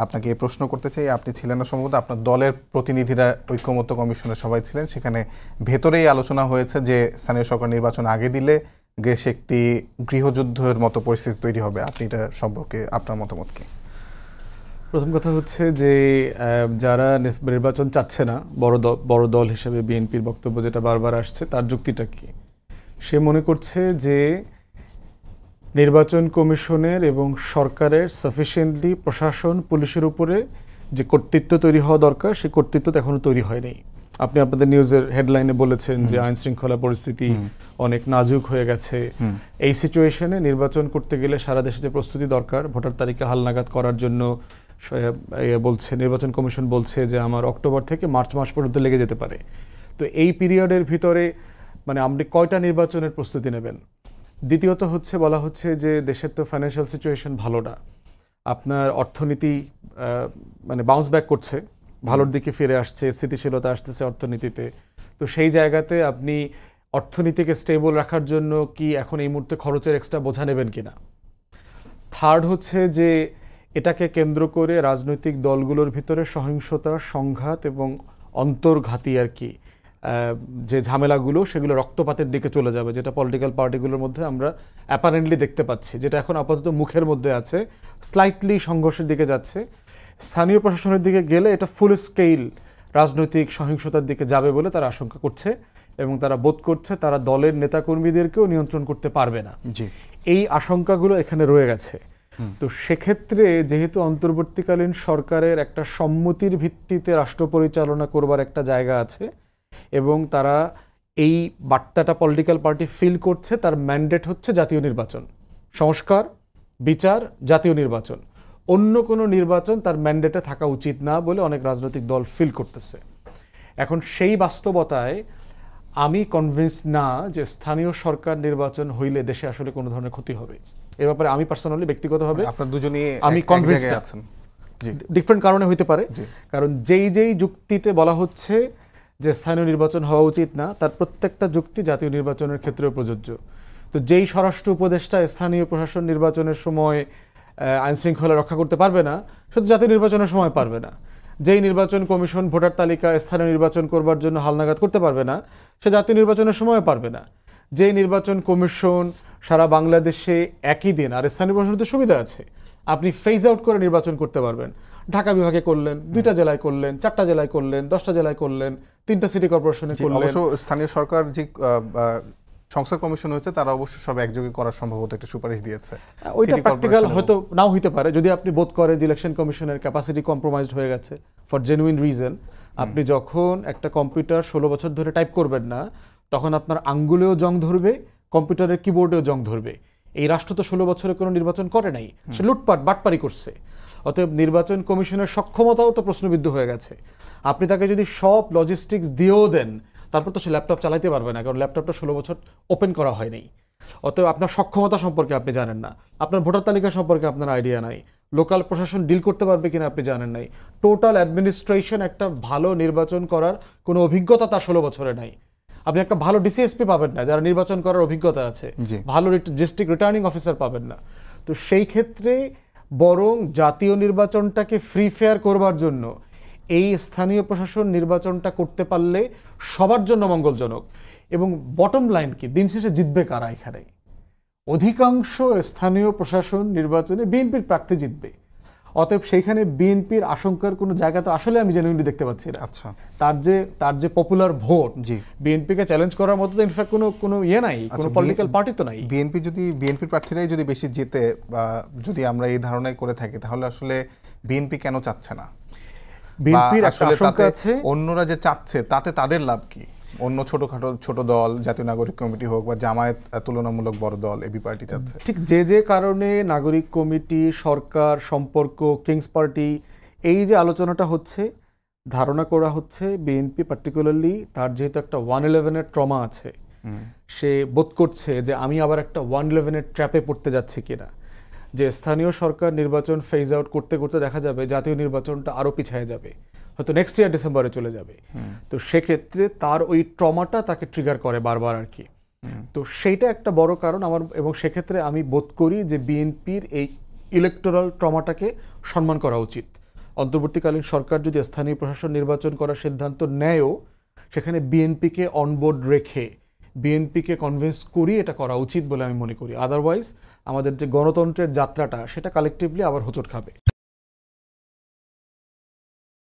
আপনাকে এই প্রশ্ন করতে চাই, আপনি ছিলেন না সম্ভবত, আপনার দলের প্রতিনিধিরা ঐক্যমত্য কমিশনের সবাই ছিলেন, সেখানে ভেতরেই আলোচনা হয়েছে যে স্থানীয় সরকার নির্বাচন আগে দিলে দেশে একটি গৃহযুদ্ধের মতো পরিস্থিতি তৈরি হবে। আপনি এটা সম্পর্কে আপনার মতামত কি? প্রথম কথা হচ্ছে যে যারা নির্বাচন চাচ্ছে না, বড় দল হিসেবে বিএনপির বক্তব্য যেটা বারবার আসছে, তার যুক্তিটা কি? সে মনে করছে যে নির্বাচন কমিশনের এবং সরকারের সাফিসিয়েন্টলি প্রশাসন পুলিশের উপরে যে কর্তৃত্ব তৈরি হওয়া দরকার, সেই কর্তৃত্ব এখনো তৈরি হয়নি। আপনি আপনাদের নিউজের হেডলাইনে বলেছেন যে আইন শৃঙ্খলা পরিস্থিতি অনেক নাজুক হয়ে গেছে। এই সিচুয়েশনে নির্বাচন করতে গেলে সারা দেশে যে প্রস্তুতি দরকার, ভোটার তালিকা হালনাগাদ করার জন্য বলছে নির্বাচন কমিশন বলছে যে আমার অক্টোবর থেকে মার্চ মাস পর্যন্ত লেগে যেতে পারে। তো এই পিরিয়ডের ভিতরে মানে আপনি কয়টা নির্বাচনের প্রস্তুতি নেবেন? দ্বিতীয়ত হচ্ছে বলা হচ্ছে যে দেশের তো ফাইন্যান্সিয়াল সিচুয়েশন ভালো না, আপনার অর্থনীতি মানে বাউন্স ব্যাক করছে, ভালোর দিকে ফিরে আসছে, স্থিতিশীলতা আসতেছে অর্থনীতিতে। তো সেই জায়গাতে আপনি অর্থনীতিকে স্টেবল রাখার জন্য কি এখন এই মুহূর্তে খরচের এক্সট্রা বোঝা নেবেন কিনা? থার্ড হচ্ছে যে এটাকে কেন্দ্র করে রাজনৈতিক দলগুলোর ভিতরে সহিংসতা, সংঘাত এবং অন্তর্ঘাতী আর কি যে ঝামেলাগুলো, সেগুলো রক্তপাতের দিকে চলে যাবে, যেটা পলিটিক্যাল পার্টিগুলোর মধ্যে আমরা অ্যাপারেন্টলি দেখতে পাচ্ছি, যেটা এখন আপাতত মুখের মধ্যে আছে, স্লাইটলি সংঘর্ষের দিকে যাচ্ছে। স্থানীয় প্রশাসনের দিকে গেলে এটা ফুল স্কেল রাজনৈতিক সহিংসতার দিকে যাবে বলে তারা আশঙ্কা করছে এবং তারা বোধ করছে তারা দলের নেতাকর্মীদেরকেও নিয়ন্ত্রণ করতে পারবে না। এই আশঙ্কাগুলো এখানে রয়ে গেছে। তো সেক্ষেত্রে যেহেতু অন্তর্বর্তীকালীন সরকারের একটা সম্মতির ভিত্তিতে রাষ্ট্র পরিচালনা করবার একটা জায়গা আছে এবং তারা এই বার্তাটা পলিটিক্যাল পার্টি ফিল করছে, তার ম্যান্ডেট হচ্ছে জাতীয় নির্বাচন, সংস্কার, বিচার, জাতীয় নির্বাচন, অন্য কোনো নির্বাচন তার ম্যান্ডেটে থাকা উচিত না বলে অনেক রাজনৈতিক দল ফিল করতেছে। এখন সেই বাস্তবতায় আমি কনভিন্স না যে স্থানীয় সরকার নির্বাচন হইলে দেশে আসলে কোনো ধরনের ক্ষতি হবে। এ ব্যাপারে আমি পার্সোনালি ব্যক্তিগতভাবে আমি কনভিন্স আছি। ডিফারেন্ট কারণে হইতে পারে, কারণ যেই যুক্তিতে বলা হচ্ছে যে স্থানীয় নির্বাচন হওয়া উচিত না, তার প্রত্যেকটা যুক্তি জাতীয় নির্বাচনের ক্ষেত্রেও প্রযোজ্য। তো যেই স্বরাষ্ট্র উপদেষ্টা স্থানীয় প্রশাসন নির্বাচনের সময় আইন শৃঙ্খলা রক্ষা করতে পারবে না, শুধু জাতীয় নির্বাচনের সময় পারবে না। যেই নির্বাচন কমিশন ভোটার তালিকা স্থানীয় নির্বাচন করবার জন্য হালনাগাদ করতে পারবে না, সে জাতীয় নির্বাচনের সময় পারবে না। যেই নির্বাচন কমিশন সারা বাংলাদেশে একই দিন, আর স্থানীয় প্রশাসনের সুবিধা আছে, আপনি ফেজ আউট করে নির্বাচন করতে পারবেন। ঢাকা বিভাগে করলেন, 2টা জেলায় করলেন, 4টা জেলায় করলেন, 10টা জেলায় করলেন, 3টা সিটি কর্পোরেশনে করলেন। অবশ্য স্থানীয় সরকার যে সংস্কার কমিশন হয়েছে তারা অবশ্য সব একযোগে করার সম্ভবত একটা সুপারিশ দিয়েছে। ওইটা প্র্যাকটিক্যাল হয়তো নাও হইতে পারে, যদি আপনি বোধ করেন যে ইলেকশন কমিশনের ক্যাপাসিটি কম্প্রোমাইজড হয়ে গেছে ফর জেনুইন রিজন। আপনি যখন একটা কম্পিউটার 16 বছর ধরে টাইপ করবেন না, তখন আপনার আঙ্গুলেও জং ধরবে, কম্পিউটারের কিবোর্ডেও জং ধরবে। এই রাষ্ট্র তো 16 বছরে কোনো নির্বাচন করে নাই, সে লুটপাট বাটপারি করছে। অতএব নির্বাচন কমিশনের সক্ষমতাও তো প্রশ্নবিদ্ধ হয়ে গেছে। আপনি তাকে যদি সব লজিস্টিক্স দিয়েও দেন, তারপর তো সে ল্যাপটপ চালাতে পারবে না, কারণ ল্যাপটপটা 16 বছর ওপেন করা হয়নি। অতএব আপনার সক্ষমতা সম্পর্কে আপনি জানেন না, আপনার ভোটার তালিকা সম্পর্কে আপনার আইডিয়া নাই, লোকাল প্রশাসন ডিল করতে পারবে কিনা আপনি জানেন নাই, টোটাল অ্যাডমিনিস্ট্রেশন একটা ভালো নির্বাচন করার কোনো অভিজ্ঞতা তার 16 বছরে নাই। আপনি একটা ভালো ডিসিএসপি পাবেন না যারা নির্বাচন করার অভিজ্ঞতা আছে, ভালো ডিস্ট্রিক্ট রিটার্নিং অফিসার পাবেন না। তো সেই ক্ষেত্রে বরং জাতীয় নির্বাচনটাকে ফ্রি ফেয়ার করবার জন্য এই স্থানীয় প্রশাসন নির্বাচনটা করতে পারলে সবার জন্য মঙ্গলজনক। এবং বটম লাইন কি, দিন শেষে জিতবে কারা? এখানে অধিকাংশ স্থানীয় প্রশাসন নির্বাচনে বিএনপির প্রার্থী জিতবে। অতএব সেইখানে বিএনপির আশঙ্কার কোনো জায়গা তো আসলে আমি জেনুইনলি দেখতে পাচ্ছি না। আচ্ছা, তার যে পপুলার ভোট, বিএনপিকে চ্যালেঞ্জ করার মতো তো ইনফ্যাক্ট কোনো ইয়ে নাই, কোনো পলিটিক্যাল পার্টি তো নাই। বিএনপির প্রার্থীরাই যদি বেশি জেতে, বা যদি আমরা এই ধারণায় করে থাকি, তাহলে আসলে বিএনপি কেন চাচ্ছে না? বিএনপির একটা আশঙ্কা আছে, অন্যরা যে চাচ্ছে তাতে তাদের লাভ কি? অন্য ছোট দল, জাতীয় নাগরিক কমিটি হোক বা জামায়াত তুলনামূলক বড় দল, এবি পার্টি চাচ্ছে। ঠিক যে কারণে নাগরিক কমিটি, সরকার, সম্পর্ক, কিংস পার্টি, এই যে আলোচনাটা হচ্ছে, ধারণা করা হচ্ছে বিএনপি পার্টিকুলারলি তার যেহেতু একটা 111-এর ট্রমা আছে, সে বোধ করছে যে আমি আবার একটা 111-এর ট্র্যাপে পড়তে যাচ্ছি কিনা, যে স্থানীয় সরকার নির্বাচন ফেজ আউট করতে করতে দেখা যাবে জাতীয় নির্বাচনটা আরও পিছিয়ে যাবে, হয়তো নেক্সট ইয়ার ডিসেম্বরে চলে যাবে। তো সেক্ষেত্রে তার ওই ট্রমাটা তাকে ট্রিগার করে বারবার আর কি। তো সেইটা একটা বড় কারণ আমার, এবং সেক্ষেত্রে আমি বোধ করি যে বিএনপির এই ইলেকটোরাল ট্রমাটাকে সম্মান করা উচিত। অন্তর্বর্তীকালীন সরকার যদি স্থানীয় প্রশাসন নির্বাচন করার সিদ্ধান্ত নেয়ও সেখানে বিএনপিকে অনবোর্ড রেখে বিএনপিকে কনভিন্স করি এটা করা উচিত বলে আমি মনে করি। আদারওয়াইজ আমাদের যে গণতন্ত্রের যাত্রাটা সেটা কালেকটিভলি আবার হোঁচট খাবে।